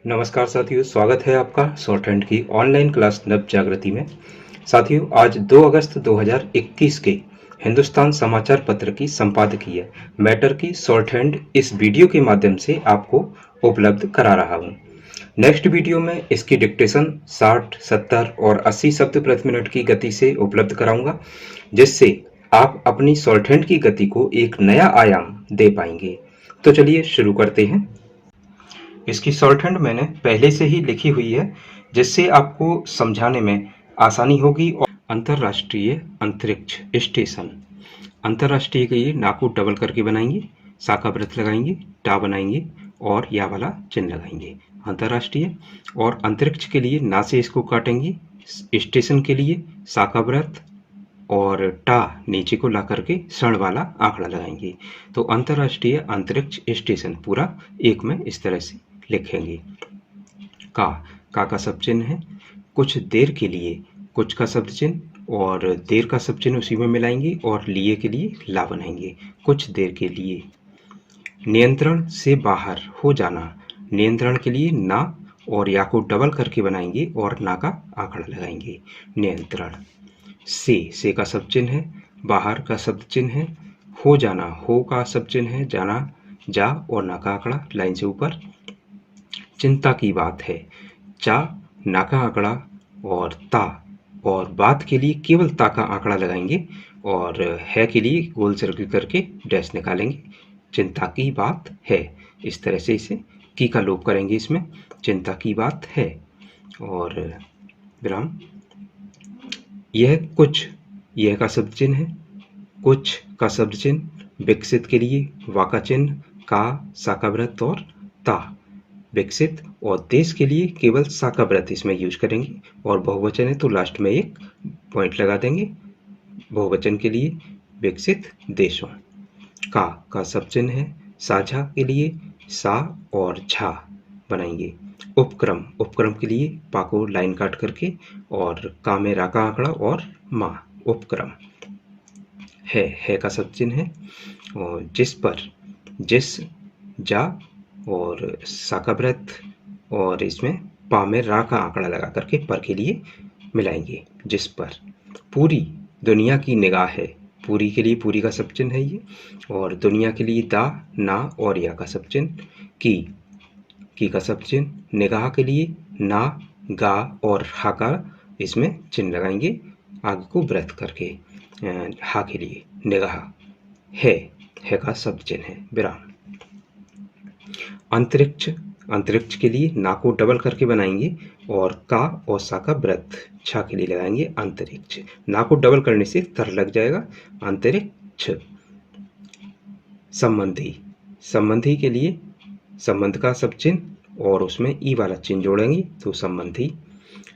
नमस्कार साथियों, स्वागत है आपका शॉर्ट हैंड की ऑनलाइन क्लास नव जागृति में। साथियों, आज 2 अगस्त 2021 के हिंदुस्तान समाचार पत्र की संपादकीय मैटर की शॉर्ट हैंड इस वीडियो के माध्यम से आपको उपलब्ध करा रहा हूं। नेक्स्ट वीडियो में इसकी डिक्टेशन 60, 70 और 80 शब्द प्रति मिनट की गति से उपलब्ध कराऊंगा, जिससे आप अपनी शॉर्ट हैंड की गति को एक नया आयाम दे पाएंगे। तो चलिए शुरू करते हैं। इसकी शॉर्ट हैंड मैंने पहले से ही लिखी हुई है, जिससे आपको समझाने में आसानी होगी। और अंतर्राष्ट्रीय अंतरिक्ष स्टेशन, अंतर्राष्ट्रीय के लिए ना को डबल करके बनाएंगे, सा का व्रत लगाएंगे, टा बनाएंगे और या वाला चिन्ह लगाएंगे। अंतर्राष्ट्रीय। और अंतरिक्ष के लिए ना से इसको काटेंगे, स्टेशन के लिए सा का व्रत और टा नीचे को ला करके क्षण वाला आंकड़ा लगाएंगे। तो अंतर्राष्ट्रीय अंतरिक्ष स्टेशन पूरा एक में इस तरह से लिखेंगे। का शब्द चिन्ह है। कुछ देर के लिए कुछ का शब्द चिन्ह और देर का शब्द चिन्ह उसी में मिलाएंगे और लिए के लिए ला बनाएंगे। कुछ देर के लिए। नियंत्रण से बाहर हो जाना, नियंत्रण के लिए ना और या को डबल करके बनाएंगे और ना का आंकड़ा लगाएंगे। नियंत्रण। से का शब्द चिन्ह है, बाहर का शब्द चिन्ह है, हो जाना, हो का शब्द चिन्ह है, जाना, जा और ना का आंकड़ा लाइन से ऊपर। चिंता की बात है, चा ना का आंकड़ा और ता, और बात के लिए केवल ता का आंकड़ा लगाएंगे और है के लिए गोल सर्कल करके डैश निकालेंगे। चिंता की बात है, इस तरह से इसे की का लोप करेंगे इसमें। चिंता की बात है और विराम। यह कुछ, यह का शब्द चिन्ह है, कुछ का शब्द चिन्ह। विकसित के लिए वा का चिन्ह, का, सा का व्रत और ता। विकसित। और देश के लिए केवल सा का व्रत इसमें यूज करेंगे और बहुवचन है तो लास्ट में एक पॉइंट लगा देंगे। बहुवचन के लिए विकसित देशों। का शब्द चिन्ह है, साझा के लिए सा और झा बनाएंगे। उपक्रम, उपक्रम के लिए पा को लाइन काट करके और का में रा का आंकड़ा और माँ, उपक्रम। है का शब्द चिन्ह है और जिस पर, जिस, जा और सा का व्रत और इसमें पा में रा का आंकड़ा लगा करके पर के लिए मिलाएंगे। जिस पर। पूरी दुनिया की निगाह है, पूरी के लिए पूरी का शब्द चिन्ह है ये, और दुनिया के लिए दा, ना और या का शब्द चिन्ह। की का शब्द चिन्ह। निगाह के लिए ना, गा और हा का इसमें चिन्ह लगाएंगे आगे को व्रत करके। हा के लिए निगाह। है का शब्द चिन्ह है, विराम। अंतरिक्ष, अंतरिक्ष के लिए ना को डबल करके बनाएंगे और का और सा का व्रत छा के लिए लगाएंगे। अंतरिक्ष, ना को डबल करने से तर लग जाएगा। अंतरिक्ष। संबंधी, संबंधी के लिए संबंध का शब्द चिन्ह और उसमें ई वाला चिन्ह जोड़ेंगे तो संबंधी।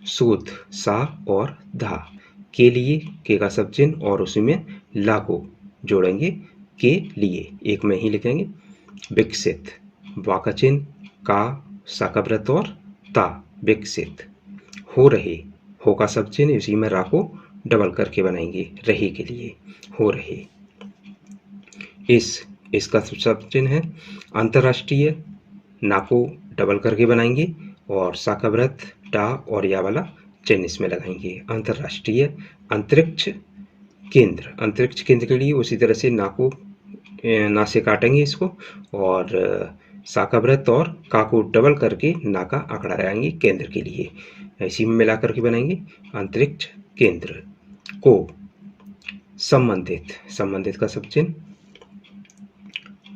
शोध, सा और धा के लिए के का शब्द चिन्ह और उसी में ला को जोड़ेंगे के लिए, एक में ही लिखेंगे। विकसित, वा का चिन्ह, का, सा का व्रत और ता, विकसित। हो रहे, हो का शब्द चिन्ह इसी में रा को डबल करके बनाएंगे रहे के लिए, हो रहे। इसका शब्द चिन्ह है अंतर्राष्ट्रीय, ना को डबल करके बनाएंगे और सा का व्रत, टा और या वाला चिन्ह इसमें लगाएंगे। अंतर्राष्ट्रीय। अंतरिक्ष केंद्र, अंतरिक्ष केंद्र के लिए उसी तरह से ना को ना से काटेंगे इसको और सा का व्रत और का को डबल करके ना का आंकड़ा लगाएंगे केंद्र के लिए, इसी में मिला करके बनाएंगे अंतरिक्ष केंद्र। को संबंधित, संबंधित का शब्द चिन्ह।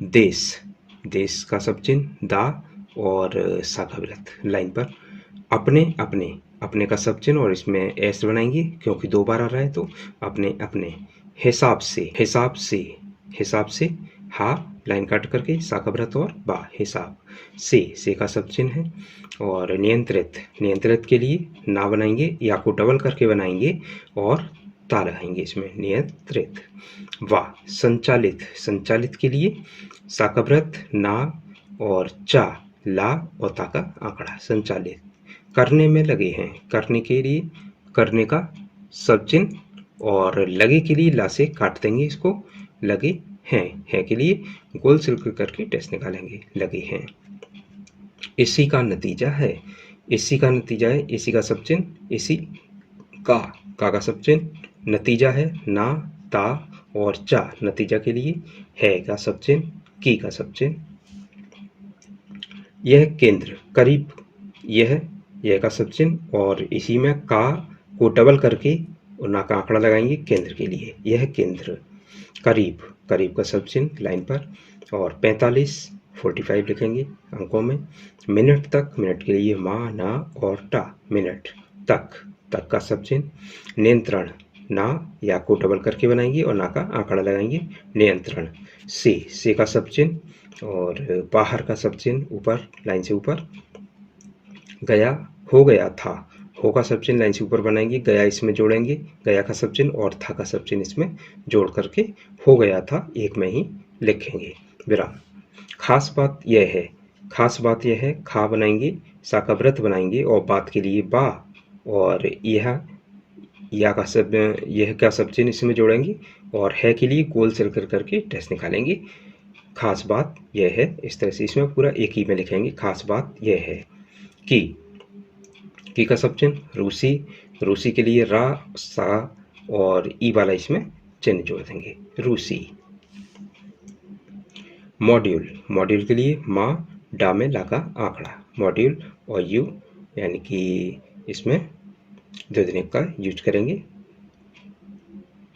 देश, देश का शब्द चिन्ह दा और सा का व्रत लाइन पर। अपने, अपने, अपने का शब्द चिन्ह और इसमें एस बनाएंगे क्योंकि दो बार आ रहा है तो अपने अपने। हिसाब से, हिसाब से, हिसाब से हा लाइन काट करके सा का व्रत और बा, हिसाब से का शब्द चिन्ह है। और नियंत्रित, नियंत्रित के लिए ना बनाएंगे या को डबल करके बनाएंगे और ता लगाएंगे इसमें, नियंत्रित। वाह। संचालित, संचालित के लिए सा का व्रत, ना और चा, ला और ता का आंकड़ा, संचालित। करने में लगे हैं, करने के लिए करने का शब्द चिन्ह और लगे के लिए ला से काट देंगे इसको, लगे हैं, है के लिए गोल सर्कल करके डैश निकालेंगे, लगे हैं। इसी का नतीजा है। इसी का नतीजा है, इसी का सब चिन्ह, इसी का सब चिन्ह, नतीजा है ना, ता और चा नतीजा के लिए, है का सब चिन्ह, की का सब चिन्ह। यह केंद्र करीब, यह का सब चिन्ह और इसी में का को डबल करके और ना का आंकड़ा लगाएंगे केंद्र के लिए। यह केंद्र करीब, करीब का सब चिन्ह लाइन पर, और 45 लिखेंगे अंकों में। मिनट तक, मिनट के लिए मा, ना और टा, मिनट तक का सब चिन्ह। नियंत्रण, ना या को डबल करके बनाएंगे और ना का आंकड़ा लगाएंगे, नियंत्रण। से का सब चिन्ह और बाहर का सब चिन्ह ऊपर, लाइन से ऊपर। गया, हो गया था, हो का सब चिन्ह लाइन से ऊपर बनाएंगे, गया इसमें जोड़ेंगे, गया का सब चिन्ह और था का सब चिन्ह इसमें जोड़ करके हो गया था एक में ही लिखेंगे, विराम। खास बात यह है, खास बात यह है, खा बनाएंगे, सा का व्रत बनाएंगे और बात के लिए बा, और यह या का सब, यह का सब चिन्ह इसमें जोड़ेंगे और है के लिए गोल सर्कल करके डैश निकालेंगे। खास बात यह है, इस तरह से इसमें पूरा एक ही में लिखेंगे। खास बात यह है की का सब चिन्ह रूसी, रूसी के लिए रा, सा और ई वाला इसमें चिन्ह जोड़ देंगे, रूसी। मॉड्यूल, मॉड्यूल के लिए मा, डा में ला का आंकड़ा, मॉड्यूल, और यू यानी कि इसमें द्विदिनिक का यूज करेंगे।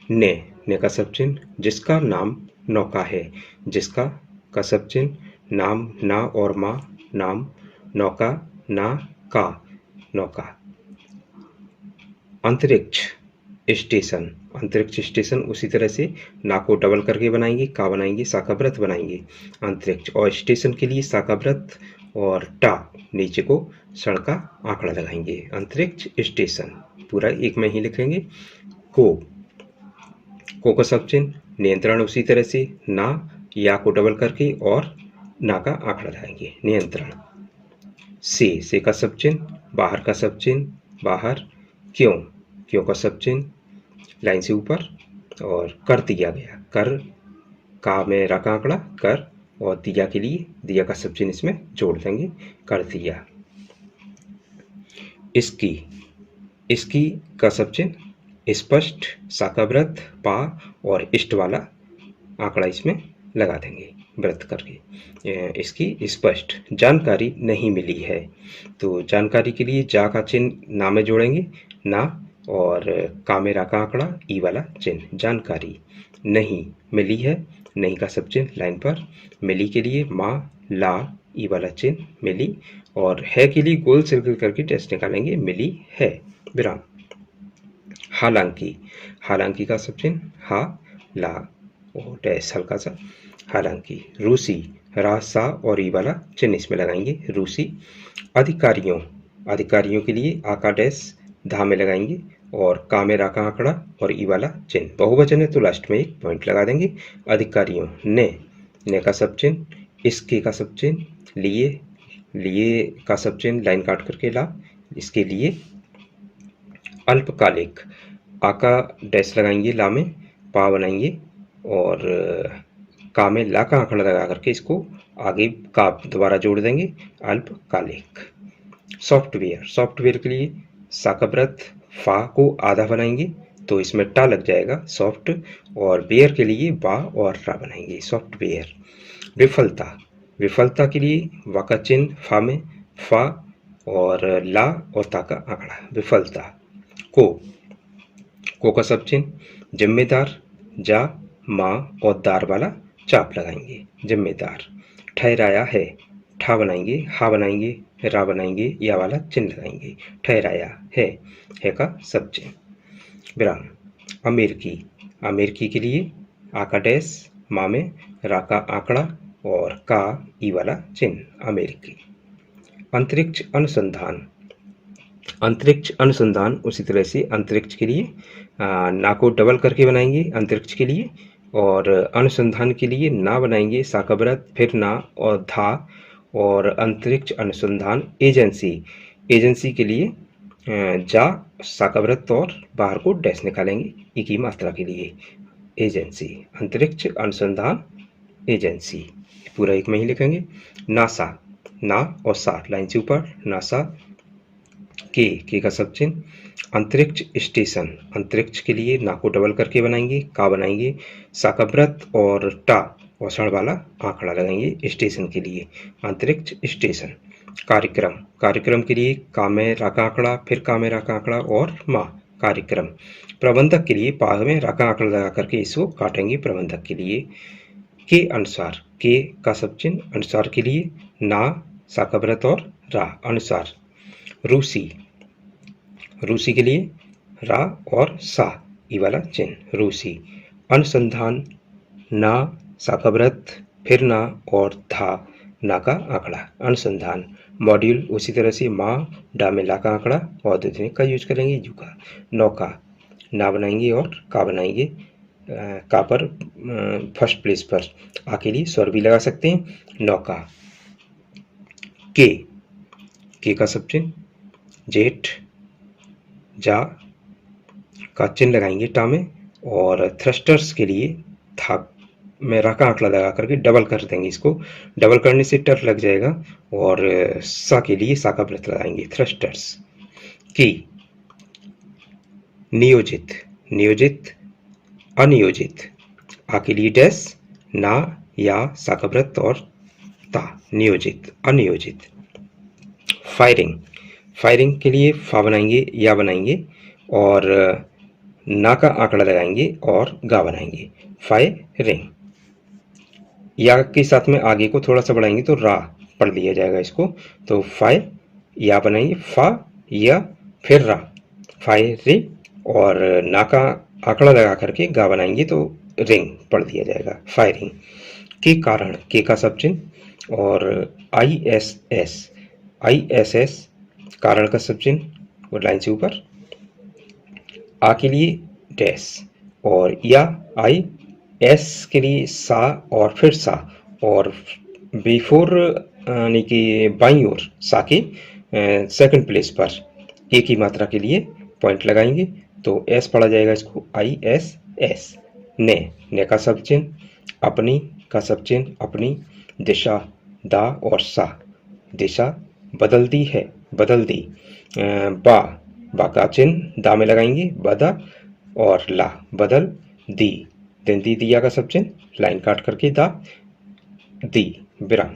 ने का सब चिन्ह, जिसका नाम नौका है, जिसका का सब चिन्ह, नाम, ना और मा, नाम, नौका, ना, का, नौका। अंतरिक्ष स्टेशन, अंतरिक्ष स्टेशन उसी तरह से ना को डबल करके बनाएंगे, का बनाएंगे, सा का व्रत बनाएंगे, अंतरिक्ष। और स्टेशन के लिए सा का व्रत और टा नीचे को क्षण का आंकड़ा लगाएंगे, अंतरिक्ष स्टेशन पूरा एक में ही लिखेंगे। को का सब चिन्ह, नियंत्रण उसी तरह से ना या को डबल करके और ना का आंकड़ा लगाएंगे, नियंत्रण। से का सब चिन्ह, बाहर का सब चिन्ह, बाहर। क्यों का सब चिन्ह लाइन से ऊपर और कर दिया गया, कर, का में रा का आंकड़ा कर, और दिया के लिए दिया का सब चिन्ह इसमें जोड़ देंगे, कर दिया। इसकी का सब चिन्ह स्पष्ट, सा का व्रत, पा और इष्ट वाला आंकड़ा इसमें लगा देंगे व्रत करके। इसकी स्पष्ट। जानकारी नहीं मिली है, तो जानकारी के लिए जा का चिन्ह ना में जोड़ेंगे, ना और का में रा का आंकड़ा ई वाला चिन्ह, जानकारी नहीं मिली है, नहीं का सब चिन्ह लाइन पर। मिली के लिए मा, ला, ई वाला चिन्ह मिली, और है के लिए गोल सर्कल करके टेस्ट निकालेंगे, मिली है, विराम। हालांकि, हालांकि का सब चिन्ह हा, ला और डैश हल्का सा, हालांकि। रूसी, रा, सा और ई वाला चिन्ह इसमें लगाएंगे, रूसी। अधिकारियों, अधिकारियों के लिए आ का डैश धा में लगाएंगे और का में रा का आंकड़ा और ई वाला चिन्ह, बहुवचन है तो लास्ट में एक पॉइंट लगा देंगे। अधिकारियों, ने का सब चिन्ह, इसके का सब चिन्ह, लिए का सब चिन्ह लाइन काट करके ला, इसके लिए। अल्पकालिक, आ का डैश लगाएंगे, ला में पा बनाएंगे और का में ला का आंकड़ा लगा करके इसको आगे का दोबारा जोड़ देंगे, अल्पकालिक। सॉफ्टवेयर, सॉफ्टवेयर के लिए सा का व्रत, फा को आधा बनाएंगे तो इसमें टा लग जाएगा, सॉफ्ट, और वेयर के लिए बा और रा बनाएंगे, सॉफ्टवेयर। विफलता, विफलता के लिए वा का चिन्ह, फा में फा और ला और ता का आंकड़ा, विफलता। को का सब चिन्ह, जिम्मेदार, जा, माँ और दार वाला चाप लगाएंगे, जिम्मेदार। ठहराया है, ठा बनाएंगे, हा बनाएंगे, रा बनाएंगे, या वाला चिन्ह लगाएंगे, ठहराया है का सब चिन्ह, विराम। अमेरिकी, अमेरिकी के लिए आ का डैश, मा में रा का आंकड़ा और का ई वाला चिन्ह, अमेरिकी। अंतरिक्ष अनुसंधान, अंतरिक्ष अनुसंधान उसी तरह से अंतरिक्ष के लिए ना को डबल करके बनाएंगे अंतरिक्ष के लिए, और अनुसंधान के लिए ना बनाएंगे, सा का व्रत, फिर ना और धा, और अंतरिक्ष अनुसंधान एजेंसी, एजेंसी के लिए जा, सा का व्रत और बाहर को डैश निकालेंगे ई की मात्रा के लिए, एजेंसी, अंतरिक्ष अनुसंधान एजेंसी, पूरा एक में ही लिखेंगे। नासा, ना और सा लाइन से ऊपर, नासा। के का सब चिन्ह। अंतरिक्ष स्टेशन, अंतरिक्ष के लिए ना को डबल करके बनाएंगे, का बनाएंगे। सा का व्रत और टा औसड़ वाला आंकड़ा लगाएंगे स्टेशन के लिए, अंतरिक्ष स्टेशन। कार्यक्रम, कार्यक्रम के लिए का में रा का आंकड़ा, फिर का में रा का आंकड़ा और माँ, कार्यक्रम। प्रबंधक के लिए पा में रा का आंकड़ा लगा करके इसको काटेंगे प्रबंधक के लिए। के अनुसार, के का सब चिन्ह अनुसार के लिए ना, सा का व्रत और रा अनुसार। रूसी, रूसी के लिए रा और सा ई वाला चिन्ह, रूसी। अनुसंधान, ना, सा का व्रत, फिर ना और था, ना का आंकड़ा, अनुसंधान। मॉड्यूल उसी तरह से माँ, डा में ला का आंकड़ा और द्वितीय का यूज करेंगे, यू का। नौका, ना बनाएंगे और का बनाएंगे, का पर फर्स्ट प्लेस पर आ के लिए स्वर भी लगा सकते हैं, नौका। के का सब चिन्ह जेठ, जा का चिन्ह लगाएंगे टा में, और थ्रस्टर्स के लिए था में रा का आंकड़ा लगा करके डबल कर देंगे, इसको डबल करने से टर लग जाएगा, और सा के लिए सा का व्रत लगाएंगे, थ्रस्टर्स। की, नियोजित, नियोजित, अनियोजित, आ के लिए डैश, ना, या, सा का व्रत और ता, नियोजित, अनियोजित। फायरिंग, फायरिंग के लिए फा बनाएंगे, या बनाएंगे और ना का आंकड़ा लगाएंगे और गा बनाएंगे, फायरिंग। या के साथ में आगे को थोड़ा सा बढ़ाएंगे तो रा पढ़ लिया जाएगा इसको, तो फाय या बनाएंगे, फा या फिर रा, फायरिंग, और ना का आंकड़ा लगा करके गा बनाएंगे तो रिंग पढ़ दिया जाएगा, फायरिंग। के कारण, के का सब चिन्ह और I S S, I S S कारण का सब चिन्ह और लाइन से ऊपर। आ के लिए डैश और या, आई, एस के लिए सा और फिर सा, और बिफोर यानी कि बाईं ओर सा के सेकंड प्लेस पर ए की मात्रा के लिए पॉइंट लगाएंगे तो एस पढ़ा जाएगा इसको, आई एस एस। ने का सब चिन्ह, अपनी का सब चिन्ह अपनी, दिशा, दा और सा, दिशा बदलती है, बदल दी। बा का चिन्ह दा में लगाएंगे, बदा और ला, बदल दी। दी दिया का सब चिन्ह लाइन काट करके दा, दी, विराम।